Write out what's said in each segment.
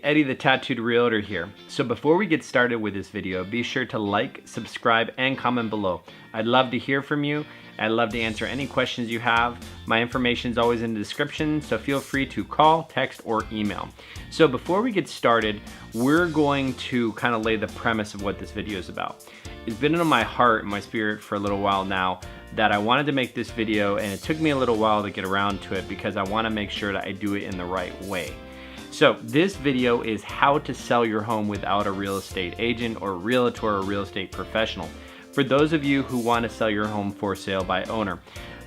Eddie the Tattooed Realtor here. So before we get started with this video, be sure to like, subscribe, and comment below. I'd love to hear from you. I'd love to answer any questions you have. My information is always in the description, so feel free to call, text, or email. So before we get started, we're going to kind of lay the premise of what this video is about. It's been in my heart and my spirit for a little while now that I wanted to make this video, and it took me a little while to get around to it because I want to make sure that I do it in the right way. So this video is how to sell your home without a real estate agent or realtor or real estate professional. For those of you who want to sell your home for sale by owner.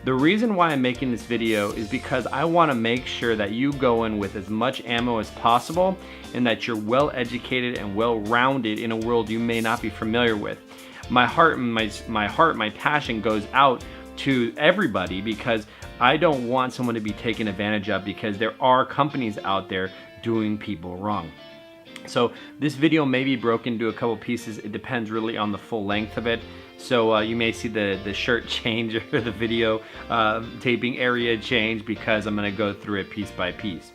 The reason why I'm making this video is because I want to make sure that you go in with as much ammo as possible and that you're well educated and well rounded in a world you may not be familiar with. My heart and my passion goes out to everybody because I don't want someone to be taken advantage of, because there are companies out there doing people wrong. So this video may be broken into a couple pieces. It depends really on the full length of it. So you may see the shirt change or the video taping area change because I'm going to go through it piece by piece.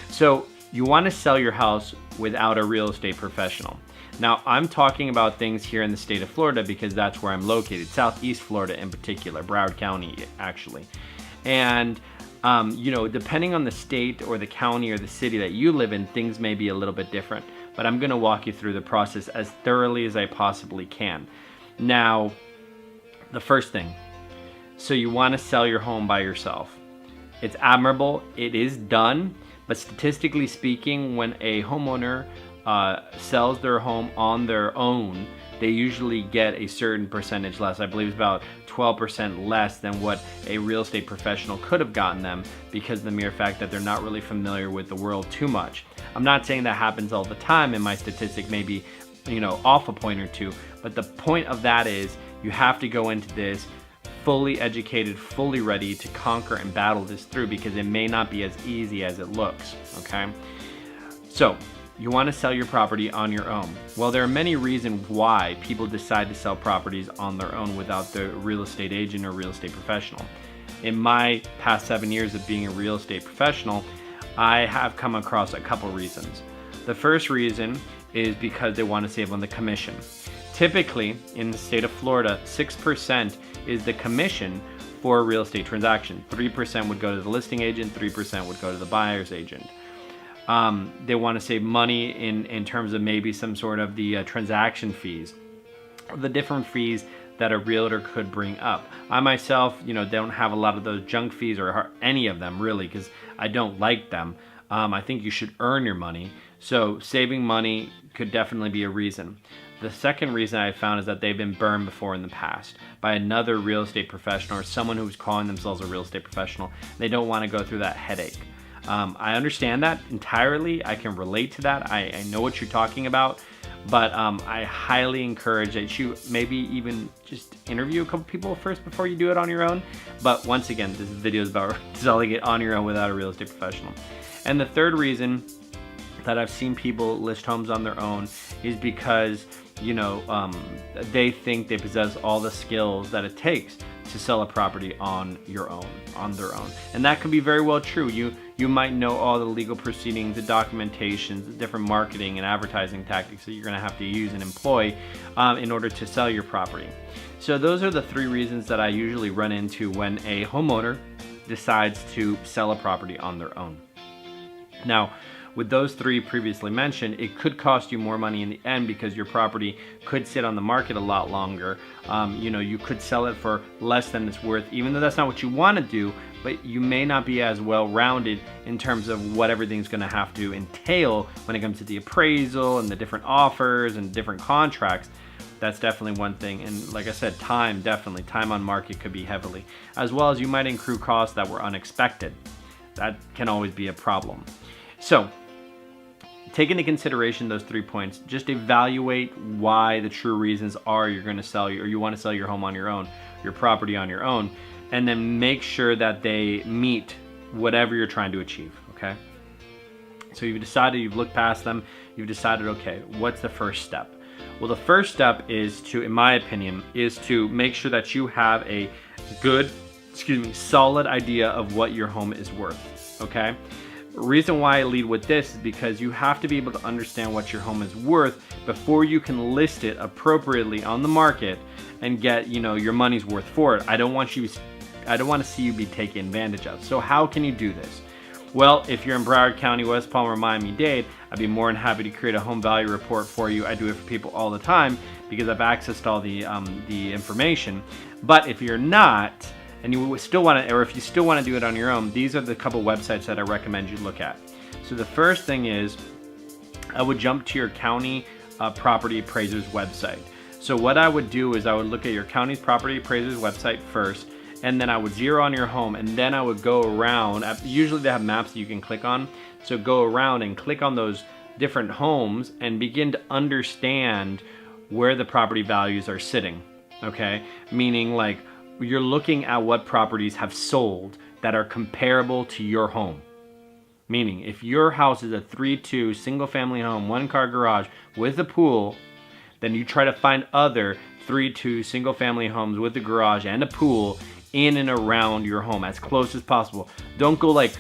So you want to sell your house without a real estate professional. Now I'm talking about things here in the state of Florida because that's where I'm located, Southeast Florida in particular, Broward County actually. And you know, depending on the state or the county or the city that you live in, things may be a little bit different, but I'm going to walk you through the process as thoroughly as I possibly can. Now, the first thing, so you want to sell your home by yourself. It's admirable, it is done, but statistically speaking, when a homeowner sells their home on their own, they usually get a certain percentage less. I believe it's about 12% less than what a real estate professional could have gotten them because of the mere fact that they're not really familiar with the world too much. I'm not saying that happens all the time, and my statistic may be, you know, off a point or two, but the point of that is you have to go into this fully educated, fully ready to conquer and battle this through, because it may not be as easy as it looks, okay? So you want to sell your property on your own. Well, there are many reasons why people decide to sell properties on their own without the real estate agent or real estate professional. In my past 7 years of being a real estate professional, I have come across a couple reasons. The first reason is because they want to save on the commission. Typically, in the state of Florida, 6% is the commission for a real estate transaction. 3% would go to the listing agent, 3% would go to the buyer's agent. They want to save money in terms of maybe some sort of the transaction fees, the different fees that a realtor could bring up. I myself, you know, don't have a lot of those junk fees or any of them really, because I don't like them. I think you should earn your money. So saving money could definitely be a reason. The second reason I found is that they've been burned before in the past by another real estate professional or someone who's calling themselves a real estate professional. They don't want to go through that headache. I understand that entirely. I can relate to that. I know what you're talking about, but I highly encourage that you maybe even just interview a couple people first before you do it on your own. But once again, this video is about selling it on your own without a real estate professional. And the third reason that I've seen people list homes on their own is because, you know, they think they possess all the skills that it takes to sell a property on their own. And that could be very well true. You might know all the legal proceedings, the documentations, the different marketing and advertising tactics that you're going to have to use and employ in order to sell your property. So those are the three reasons that I usually run into when a homeowner decides to sell a property on their own. Now, with those three previously mentioned, it could cost you more money in the end because your property could sit on the market a lot longer. You know, you could sell it for less than it's worth, even though that's not what you want to do, but you may not be as well-rounded in terms of what everything's going to have to entail when it comes to the appraisal and the different offers and different contracts. That's definitely one thing. And like I said, time on market could be heavily, as well as you might accrue costs that were unexpected. That can always be a problem. So take into consideration those 3 points. Just evaluate why the true reasons are you're going to sell or you want to sell your home on your own, your property on your own, and then make sure that they meet whatever you're trying to achieve, okay? So you've decided, you've looked past them, you've decided, okay, what's the first step? Well, the first step is to, in my opinion, is to make sure that you have a good, solid idea of what your home is worth, okay? Reason why I lead with this is because you have to be able to understand what your home is worth before you can list it appropriately on the market and get, your money's worth for it. I don't want to see you be taken advantage of. So how can you do this? Well, if you're in Broward County, West Palm, or Miami-Dade, I'd be more than happy to create a home value report for you. I do it for people all the time because I've accessed all the information. But if you're not, and you still want to, or if you still want to do it on your own, these are the couple websites that I recommend you look at. So the first thing is, I would jump to your county property appraiser's website. So what I would do is I would look at your county's property appraiser's website first, and then I would zero on your home, and then I would go around. Usually they have maps that you can click on. So go around and click on those different homes and begin to understand where the property values are sitting, okay? Meaning, like, you're looking at what properties have sold that are comparable to your home. Meaning, if your house is a 3-2 single family home, 1-car garage with a pool, then you try to find other 3-2 single family homes with a garage and a pool in and around your home as close as possible. Don't go like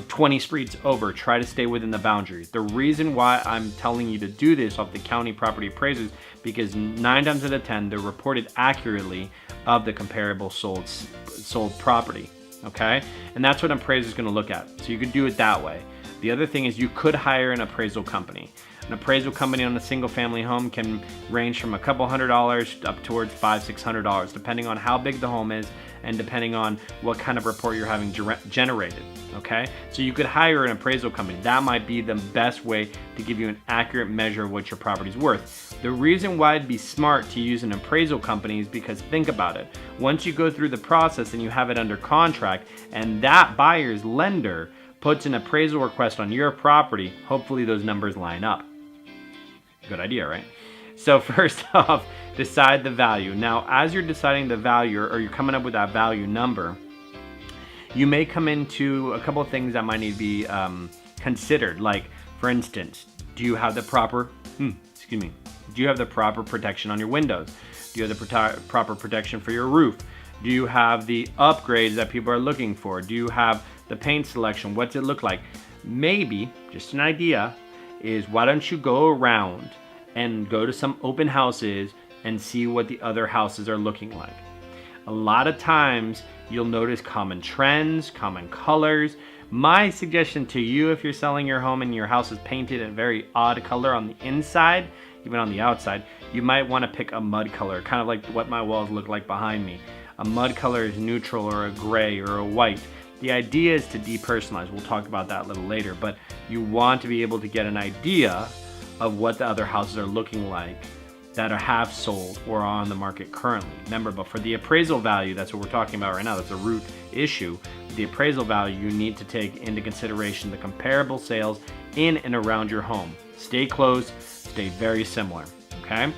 20 streets over. Try to stay within the boundaries. The reason why I'm telling you to do this off the county property appraisers, because 9 times out of 10 they're reported accurately of the comparable sold property, okay? And that's what an appraiser is going to look at. So you could do it that way. The other thing is you could hire an appraisal company. An appraisal company on a single family home can range from a couple $100 up towards $500-600, depending on how big the home is and depending on what kind of report you're having generated, okay? So you could hire an appraisal company. That might be the best way to give you an accurate measure of what your property's worth. The reason why it'd be smart to use an appraisal company is because, think about it, once you go through the process and you have it under contract and that buyer's lender puts an appraisal request on your property, hopefully those numbers line up. Good idea, right? So first off, decide the value. Now, as you're deciding the value, or you're coming up with that value number, you may come into a couple of things that might need to be considered. Like, for instance, do you have the proper, do you have the proper protection on your windows? Do you have the proper protection for your roof? Do you have the upgrades that people are looking for? Do you have the paint selection? What's it look like? Maybe, just an idea, is why don't you go around and go to some open houses and see what the other houses are looking like. A lot of times you'll notice common trends, common colors. My suggestion to you, if you're selling your home and your house is painted a very odd color on the inside, even on the outside, you might want to pick a mud color, kind of like what my walls look like behind me. A mud color is neutral, or a gray, or a white. The idea is to depersonalize. We'll talk about that a little later, but you want to be able to get an idea of what the other houses are looking like that have sold or are on the market currently. Remember, but for the appraisal value, that's what we're talking about right now, that's a root issue. The appraisal value, you need to take into consideration the comparable sales in and around your home. Stay close, stay very similar, okay?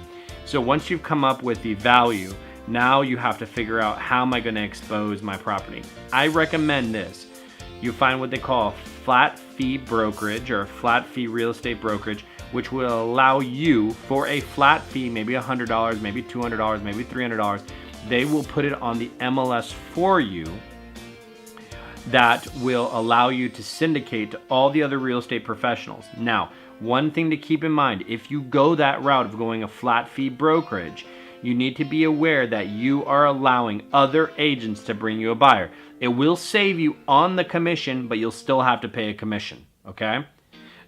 So once you've come up with the value, now you have to figure out, how am I going to expose my property? I recommend this. You find what they call flat fee brokerage, or a flat fee real estate brokerage, which will allow you, for a flat fee, maybe $100, maybe $200, maybe $300, they will put it on the MLS for you. That will allow you to syndicate to all the other real estate professionals. Now, one thing to keep in mind, if you go that route of going a flat fee brokerage, you need to be aware that you are allowing other agents to bring you a buyer. It will save you on the commission, but you'll still have to pay a commission, okay?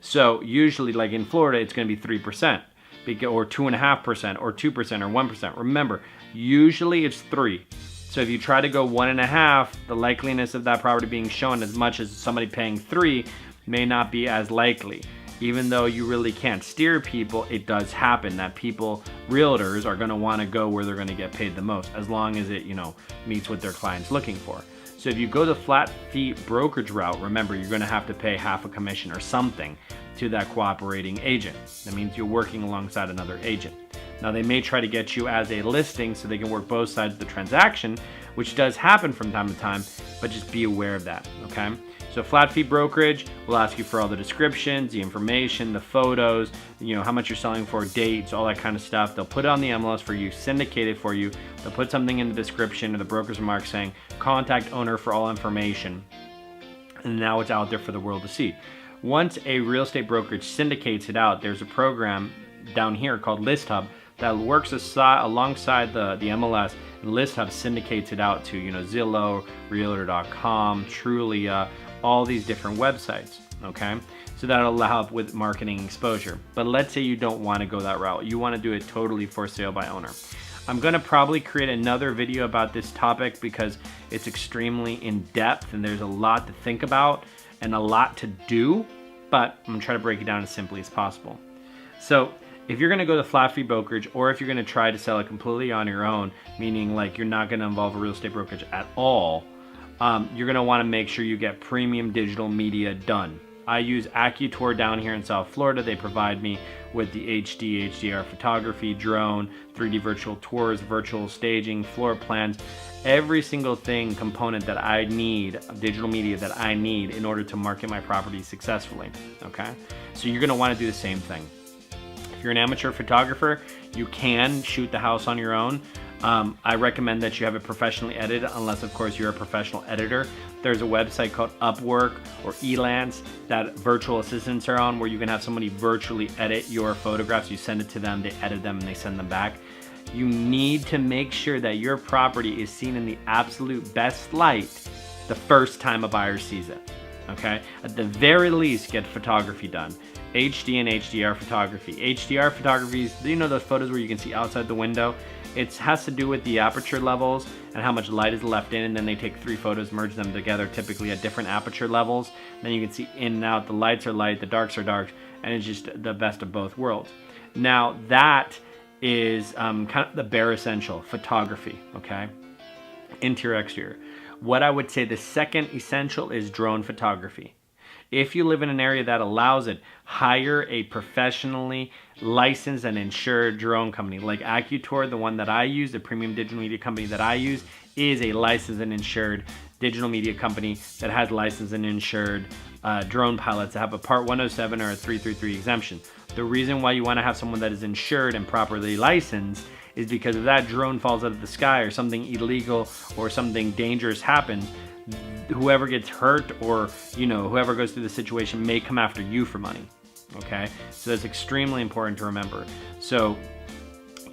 So usually, like in Florida, it's going to be 3%, or 2.5%, or 2%, or 1%. Remember, usually it's 3. So if you try to go 1.5, the likeliness of that property being shown as much as somebody paying 3 may not be as likely. Even though you really can't steer people, it does happen that people, realtors, are going to want to go where they're going to get paid the most, as long as it, meets what their client's looking for. So if you go the flat fee brokerage route, remember, you're going to have to pay half a commission or something to that cooperating agent. That means you're working alongside another agent. Now, they may try to get you as a listing so they can work both sides of the transaction, which does happen from time to time, but just be aware of that, okay? So flat fee brokerage will ask you for all the descriptions, the information, the photos, how much you're selling for, dates, all that kind of stuff. They'll put it on the MLS for you, syndicate it for you. They'll put something in the description or the broker's remarks saying, contact owner for all information. and now it's out there for the world to see. Once a real estate brokerage syndicates it out, there's a program down here called List Hub that works alongside the MLS, and List Hub syndicates it out to, Zillow, Realtor.com, Trulia, all these different websites, okay? So that'll help with marketing exposure. But let's say you don't want to go that route. You want to do it totally for sale by owner. I'm going to probably create another video about this topic because it's extremely in-depth and there's a lot to think about and a lot to do, but I'm going to try to break it down as simply as possible. So if you're going to go to flat fee brokerage, or if you're going to try to sell it completely on your own, meaning like you're not going to involve a real estate brokerage at all, you're going to want to make sure you get premium digital media done. I use Acevedoflorida down here in South Florida. They provide me with the HD, HDR photography, drone, 3D virtual tours, virtual staging, floor plans, every single component that I need, digital media that I need in order to market my property successfully, okay? So you're gonna wanna do the same thing. If you're an amateur photographer, you can shoot the house on your own. I recommend that you have it professionally edited, unless of course you're a professional editor. There's a website called Upwork or Elance that virtual assistants are on, where you can have somebody virtually edit your photographs. You send it to them, they edit them, and they send them back. You need to make sure that your property is seen in the absolute best light the first time a buyer sees it, okay? At the very least, get photography done. HD and HDR photography. HDR photography is, those photos where you can see outside the window? It has to do with the aperture levels and how much light is left in, and then they take 3 photos, merge them together, typically at different aperture levels. Then you can see in and out, the lights are light, the darks are dark, and it's just the best of both worlds. Now that is kind of the bare essential, photography, okay? Interior, exterior. What I would say the second essential is drone photography. If you live in an area that allows it, hire a professionally licensed and insured drone company. Like Acevedoflorida, the one that I use, the premium digital media company that I use, is a licensed and insured digital media company that has licensed and insured drone pilots that have a Part 107 or a 333 exemption. The reason why you want to have someone that is insured and properly licensed is because if that drone falls out of the sky or something illegal or something dangerous happens, whoever gets hurt or whoever goes through the situation may come after you for money, okay? So that's extremely important to remember. So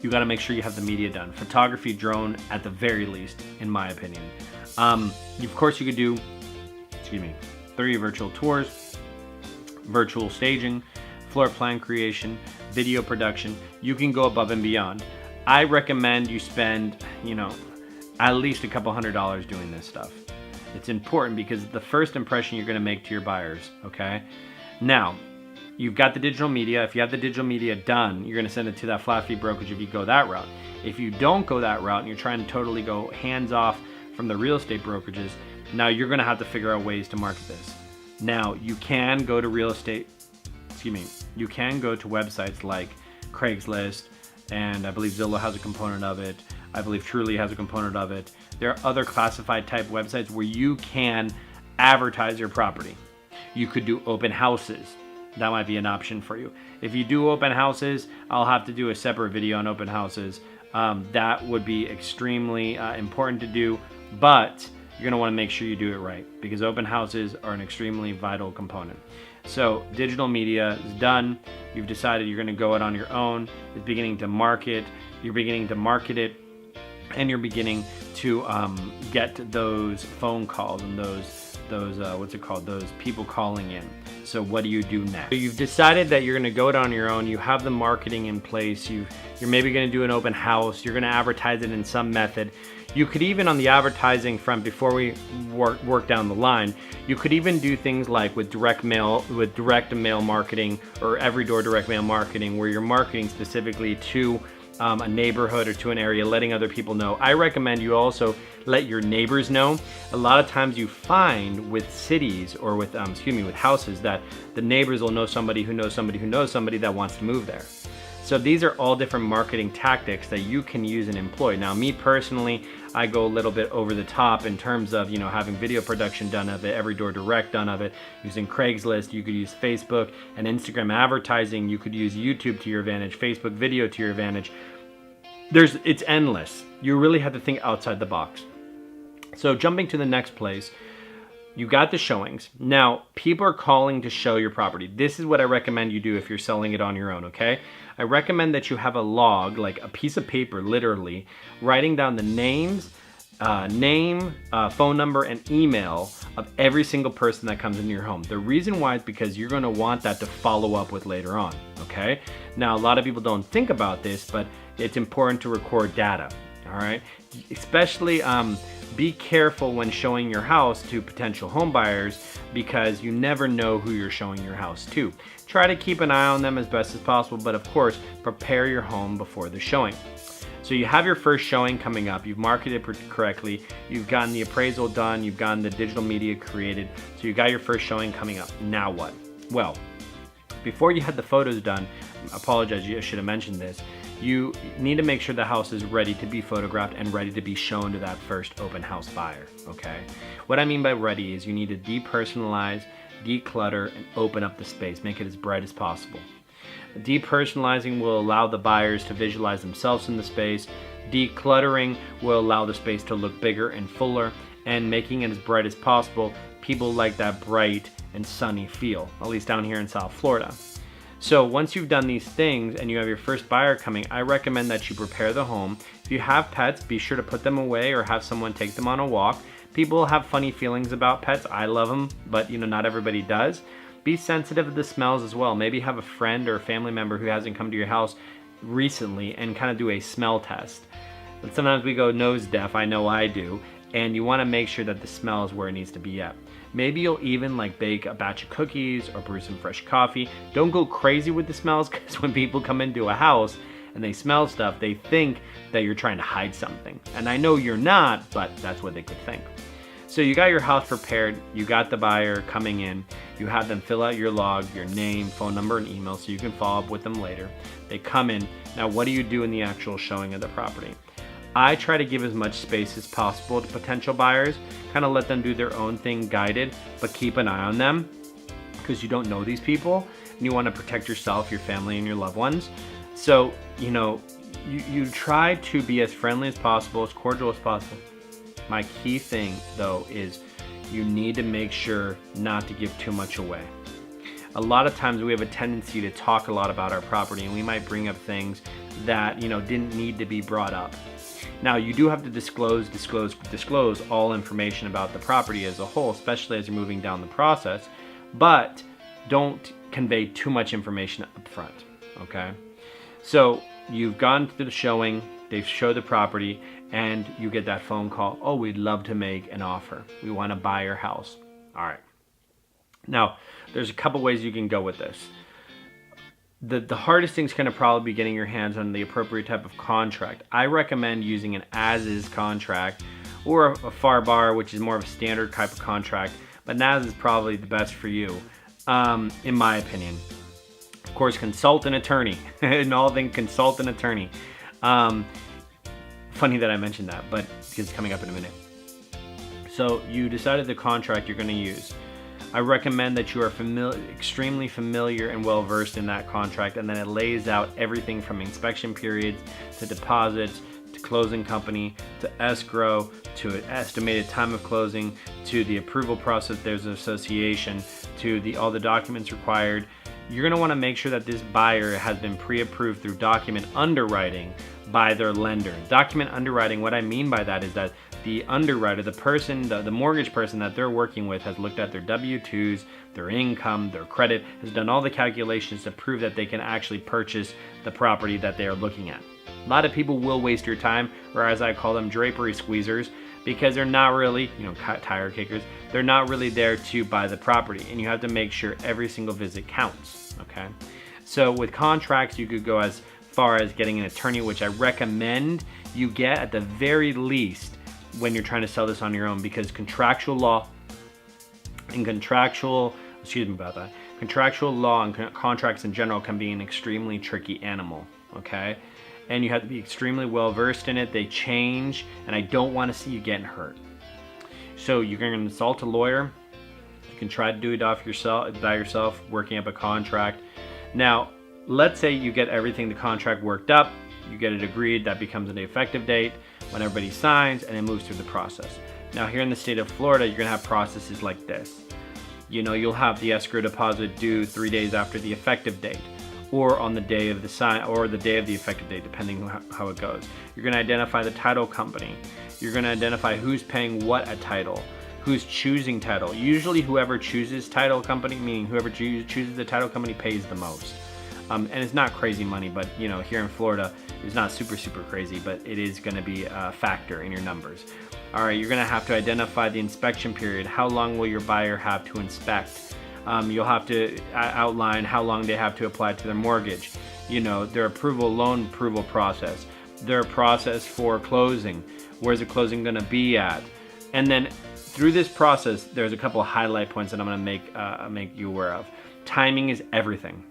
you got to make sure you have the media done. Photography, drone, at the very least, in my opinion. Of course you could do 3 virtual tours, virtual staging, floor plan creation, video production. You can go above and beyond. I recommend you spend at least a couple $100 doing this stuff. It's important because the first impression you're going to make to your buyers, okay? Now, you've got the digital media. If you have the digital media done, you're going to send it to that flat fee brokerage if you go that route. If you don't go that route and you're trying to totally go hands off from the real estate brokerages, now you're going to have to figure out ways to market this. Now, you can go to you can go to websites like Craigslist, and I believe Zillow has a component of it. I believe Trulia has a component of it. There are other classified type websites where you can advertise your property. You could do open houses. That might be an option for you. If you do open houses, I'll have to do a separate video on open houses. That would be extremely important to do, but you're going to want to make sure you do it right because open houses are an extremely vital component. So digital media is done. You've decided you're going to go it on your own. It's beginning to market. You're beginning to market it, and you're beginning to get those phone calls and those those people calling in. So what do you do next? So you've decided that you're going to go it on your own. You have the marketing in place. You're maybe going to do an open house. You're going to advertise it in some method. You could even, on the advertising front, before we work down the line, you could even do things like with direct mail marketing or every door direct mail marketing, where you're marketing specifically to a neighborhood or to an area, letting other people know. I recommend you also let your neighbors know. A lot of times you find with cities or with with houses that the neighbors will know somebody who knows somebody who knows somebody that wants to move there. So these are all different marketing tactics that you can use and employ. Now, me personally, I go a little bit over the top in terms of, having video production done of it, every door direct done of it, using Craigslist. You could use Facebook and Instagram advertising. You could use YouTube to your advantage, Facebook video to your advantage. It's endless. You really have to think outside the box. So jumping to the next place, you got the showings. Now, people are calling to show your property. This is what I recommend you do if you're selling it on your own, okay? I recommend that you have a log, like a piece of paper, literally, writing down the names, phone number, and email of every single person that comes into your home. The reason why is because you're gonna want that to follow up with later on, okay? Now, a lot of people don't think about this, but it's important to record data, all right? Especially, be careful when showing your house to potential home buyers because you never know who you're showing your house to. Try to keep an eye on them as best as possible, but of course, prepare your home before the showing. So you have your first showing coming up, you've marketed correctly, you've gotten the appraisal done, you've gotten the digital media created, so you got your first showing coming up. Now what? Well, before you had the photos done, I apologize, I should have mentioned this, you need to make sure the house is ready to be photographed and ready to be shown to that first open house buyer, okay? What I mean by ready is you need to depersonalize, declutter, and open up the space, make it as bright as possible. Depersonalizing will allow the buyers to visualize themselves in the space. Decluttering will allow the space to look bigger and fuller, and making it as bright as possible. People like that bright and sunny feel, at least down here in South Florida. So once you've done these things and you have your first buyer coming, I recommend that you prepare the home. If you have pets, be sure to put them away or have someone take them on a walk. People have funny feelings about pets. I love them, but not everybody does. Be sensitive to the smells as well. Maybe have a friend or a family member who hasn't come to your house recently and kind of do a smell test. But sometimes we go nose deaf, I know I do, and you want to make sure that the smell is where it needs to be at. Maybe you'll even bake a batch of cookies or brew some fresh coffee. Don't go crazy with the smells, because when people come into a house and they smell stuff, they think that you're trying to hide something. And I know you're not, but that's what they could think. So you got your house prepared, you got the buyer coming in, you have them fill out your log, your name, phone number, and email so you can follow up with them later. They come in. Now, what do you do in the actual showing of the property? I try to give as much space as possible to potential buyers, kind of let them do their own thing guided, but keep an eye on them because you don't know these people and you want to protect yourself, your family, and your loved ones. So, you try to be as friendly as possible, as cordial as possible. My key thing, though, is you need to make sure not to give too much away. A lot of times we have a tendency to talk a lot about our property, and we might bring up things that didn't need to be brought up. Now, you do have to disclose all information about the property as a whole, especially as you're moving down the process, but don't convey too much information up front, okay? So you've gone to the showing, they've showed the property, and you get that phone call, oh, we'd love to make an offer. We want to buy your house. All right. Now, there's a couple ways you can go with this. The hardest thing is going to probably be getting your hands on the appropriate type of contract. I recommend using an as-is contract or a FAR-BAR, which is more of a standard type of contract, but an as is probably the best for you, in my opinion. Of course, consult an attorney. In all things, consult an attorney. Funny that I mentioned that, but because it's coming up in a minute. So you decided the contract you're going to use. I recommend that you are extremely familiar and well versed in that contract, and then it lays out everything from inspection periods to deposits to closing company to escrow to an estimated time of closing to the approval process. There's an association to all the documents required. You're going to want to make sure that this buyer has been pre-approved through document underwriting by their lender. Document underwriting, what I mean by that is that the underwriter, the person, the mortgage person that they're working with has looked at their W-2s, their income, their credit, has done all the calculations to prove that they can actually purchase the property that they are looking at. A lot of people will waste your time, or as I call them, drapery squeezers, because they're not really, tire kickers, they're not really there to buy the property, and you have to make sure every single visit counts, okay? So with contracts, you could go as far as getting an attorney, which I recommend you get at the very least when you're trying to sell this on your own, because contractual law and contractual law and contracts in general can be an extremely tricky animal, okay? And you have to be extremely well versed in it. They change, and I don't want to see you getting hurt. So you're going to consult a lawyer. You can try to do it by yourself, working up a contract. Now, let's say you get everything, the contract worked up, you get it agreed, that becomes an effective date when everybody signs, and it moves through the process. Now here in the state of Florida, you're gonna have processes like this. You'll have the escrow deposit due 3 days after the effective date, or on the day of the sign, or the day of the effective date, depending on how it goes. You're gonna identify the title company. You're gonna identify who's paying what at title, who's choosing title. Usually whoever chooses title company, meaning whoever chooses the title company, pays the most. And it's not crazy money, but here in Florida, it's not super crazy, but it is gonna be a factor in your numbers. All right, you're gonna have to identify the inspection period. How long will your buyer have to inspect? You'll have to outline how long they have to apply to their mortgage, their loan approval process, their process for closing, where's the closing gonna be at. And then through this process, there's a couple of highlight points that I'm gonna make you aware of. Timing is everything.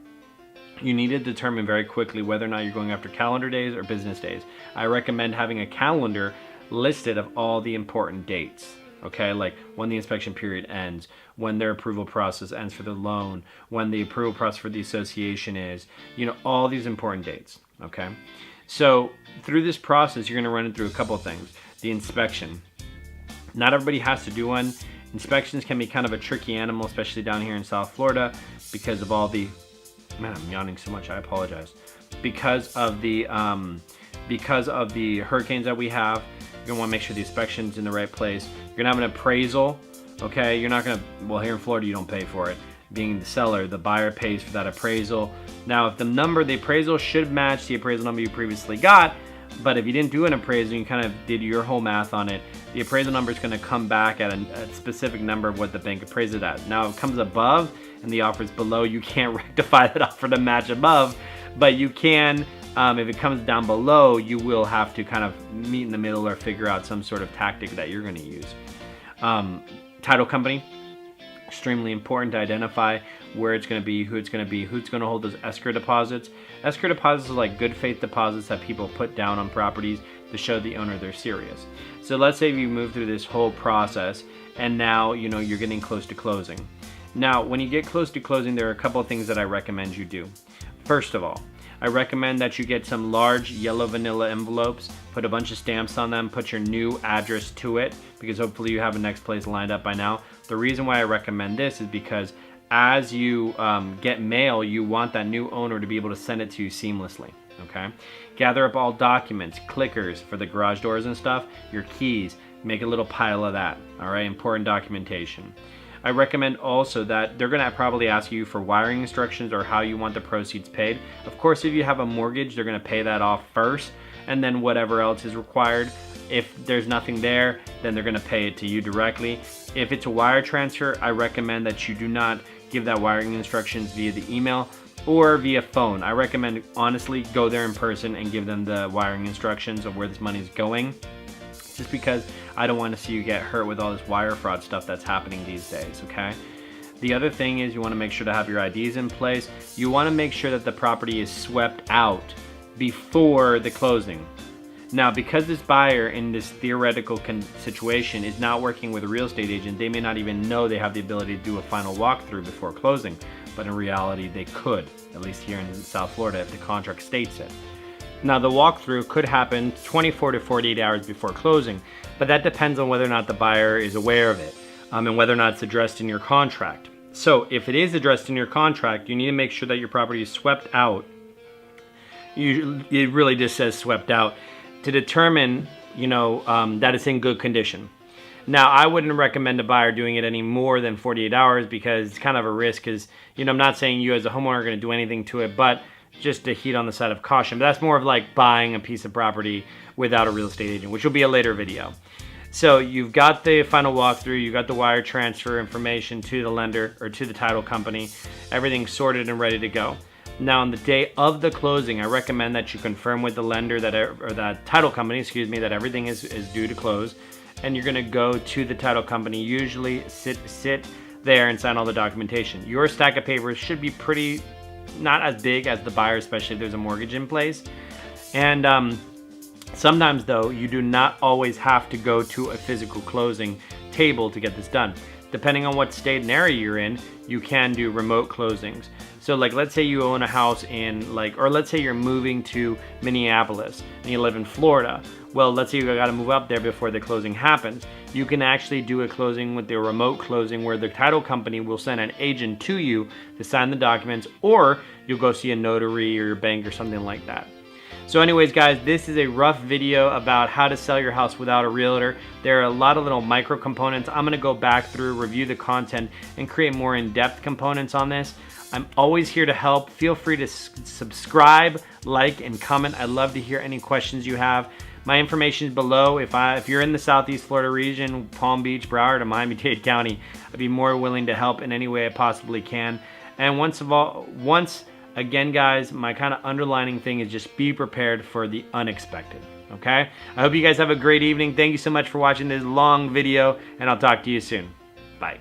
You need to determine very quickly whether or not you're going after calendar days or business days. I recommend having a calendar listed of all the important dates, okay? Like when the inspection period ends, when their approval process ends for the loan, when the approval process for the association is, all these important dates, okay? So through this process, you're gonna run through a couple of things. The inspection. Not everybody has to do one. Inspections can be kind of a tricky animal, especially down here in South Florida, because of all the, man, I'm yawning so much, I apologize. Because of the hurricanes that we have, you're gonna wanna make sure the inspection's in the right place. You're gonna have an appraisal, okay? You're not gonna, well, here in Florida, you don't pay for it. Being the seller, the buyer pays for that appraisal. Now, if the appraisal should match the appraisal number you previously got, but if you didn't do an appraisal, you kind of did your whole math on it, the appraisal number is gonna come back at a specific number of what the bank appraised it at. Now, if it comes above and the offer is below, you can't rectify that offer to match above, but you can, if it comes down below, you will have to kind of meet in the middle or figure out some sort of tactic that you're gonna use. Title company, extremely important to identify where it's gonna be, who's gonna hold those escrow deposits. Escrow deposits are like good faith deposits that people put down on properties to show the owner they're serious. So let's say you move through this whole process and now you're getting close to closing. Now, when you get close to closing, there are a couple of things that I recommend you do. First of all, I recommend that you get some large yellow vanilla envelopes, put a bunch of stamps on them, put your new address to it, because hopefully you have a next place lined up by now. The reason why I recommend this is because as you get mail, you want that new owner to be able to send it to you seamlessly, okay? Gather up all documents, clickers for the garage doors and stuff, your keys, make a little pile of that, all right? Important documentation. I recommend also that they're gonna probably ask you for wiring instructions or how you want the proceeds paid. Of course, if you have a mortgage, they're gonna pay that off first, and then whatever else is required. If there's nothing there, then they're gonna pay it to you directly. If it's a wire transfer, I recommend that you do not give that wiring instructions via the email or via phone. I recommend, honestly, go there in person and give them the wiring instructions of where this money is going, just because I don't want to see you get hurt with all this wire fraud stuff that's happening these days, okay? The other thing is you want to make sure to have your IDs in place. You want to make sure that the property is swept out before the closing. Now, because this buyer in this theoretical situation is not working with a real estate agent, they may not even know they have the ability to do a final walkthrough before closing, but in reality they could, at least here in South Florida if the contract states it. Now, the walkthrough could happen 24 to 48 hours before closing, but that depends on whether or not the buyer is aware of it and whether or not it's addressed in your contract. So if it is addressed in your contract, you need to make sure that your property is swept out. It really just says swept out to determine, that it's in good condition. Now, I wouldn't recommend a buyer doing it any more than 48 hours because it's kind of a risk because, I'm not saying you as a homeowner are going to do anything to it, but just to heat on the side of caution. But that's more of like buying a piece of property without a real estate agent, which will be a later video. So you've got the final walkthrough, you've got the wire transfer information to the lender or to the title company, everything's sorted and ready to go. Now, on the day of the closing, I recommend that you confirm with the lender or that title company, that everything is due to close, and you're gonna go to the title company, usually sit there and sign all the documentation. Your stack of papers should be pretty, not as big as the buyer, especially if there's a mortgage in place. And sometimes though, you do not always have to go to a physical closing table to get this done. Depending on what state and area you're in, you can do remote closings. So like, let's say you own a house in like, or let's say you're moving to Minneapolis and you live in Florida. Well, let's say you got to move up there before the closing happens. You can actually do a closing with the remote closing where the title company will send an agent to you to sign the documents, or you'll go see a notary or your bank or something like that. So anyways, guys, this is a rough video about how to sell your house without a realtor. There are a lot of little micro components. I'm gonna go back through, review the content, and create more in-depth components on this. I'm always here to help. Feel free to subscribe, like, and comment. I'd love to hear any questions you have. My information is below. If you're in the Southeast Florida region, Palm Beach, Broward, or Miami-Dade County, I'd be more willing to help in any way I possibly can. And once again, guys, my kind of underlining thing is just be prepared for the unexpected, okay? I hope you guys have a great evening. Thank you so much for watching this long video, and I'll talk to you soon. Bye.